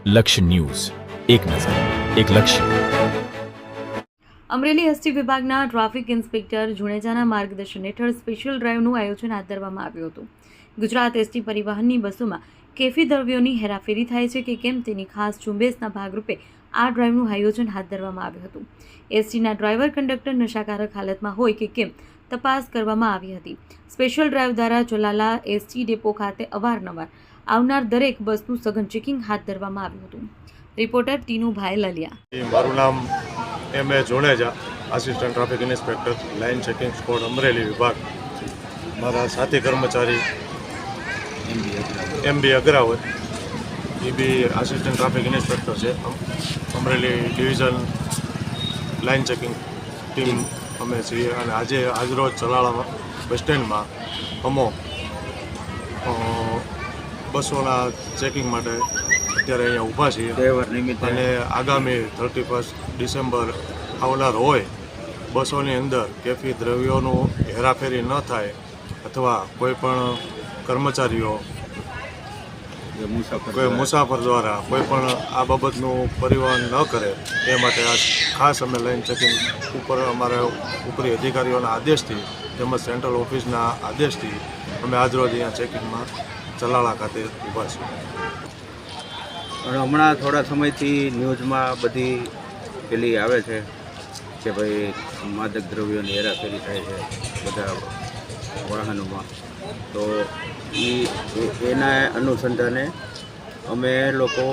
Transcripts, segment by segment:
લક્ષ્ય ન્યૂઝ, એક નજર, એક લક્ષ્ય. અમરેલી એસટી વિભાગના ટ્રાફિક ઇન્સ્પેક્ટર જુણેજાના માર્ગદર્શન હેઠળ સ્પેશિયલ ડ્રાઈવનું આયોજન હાથ ધરવામાં આવ્યું હતું. ગુજરાત એસટી પરિવહનની બસોમાં કેફી દ્રવ્યોની હેરાફેરી થાય છે કે કેમ તેની ખાસ ઝુંબેશના ભાગરૂપે આ ડ્રાઈવનું આયોજન હાથ ધરવામાં આવ્યું હતું. એસટીના ડ્રાઈવર કંડક્ટર નશાકારક હાલતમાં હોય કે કેમ તપાસ કરવામાં આવી હતી. સ્પેશિયલ ડ્રાઈવ દ્વારા જલાલા એસટી ડેપો ખાતે અવારનવાર આવનાર દરેક બસનું સઘન ચેકિંગ હાથ ધરવામાં આવ્યું હતું. રિપોર્ટર ટીનુભાઈ લલિયા. મારું નામ M A Jadeja, assistant traffic inspector, line checking squad Amreli વિભાગ. મારા સાથી કર્મચારી MB Agravat, A B assistant traffic inspector છે. Amreli division line checking team અમે છીએ અને આજે આજરોજ ચલાળા બસ સ્ટેન્ડમાં બસોના ચેકિંગ માટે અત્યારે અહીંયા ઊભા છીએ અને આગામી 31 ડિસેમ્બર આવનાર હોય બસોની અંદર કેફી દ્રવ્યોનું હેરાફેરી ન થાય અથવા કોઈ પણ કર્મચારીઓ કોઈ મુસાફર દ્વારા કોઈ પણ આ બાબતનું પરિવહન ન કરે એ માટે આ ખાસ અમે લાઇન ચેકિંગ ઉપર અમારા ઉપરી અધિકારીઓના આદેશથી તેમજ સેન્ટ્રલ ઓફિસના આદેશથી અમે આજરોજ અહીંયા ચેકિંગમાં ચલાળા ખાતે ઊભા છીએ. હમણાં થોડા સમયથી ન્યૂઝમાં બધી પેલી આવે છે કે ભાઈ માદક દ્રવ્યોની હેરાફેરી થાય છે બધા વાહનોમાં, તો એના અનુસંધાને અમે લોકો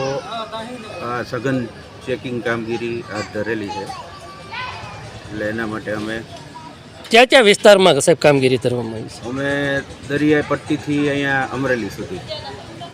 આ સઘન ચેકિંગ કામગીરી હાથ ધરેલી છે. એટલે એના માટે અમે ક્યાં વિસ્તારમાં સાહેબ કામગીરી કરવામાં આવી છે? અમે દરિયાઈ પટ્ટીથી અહીંયા અમરેલી સુધી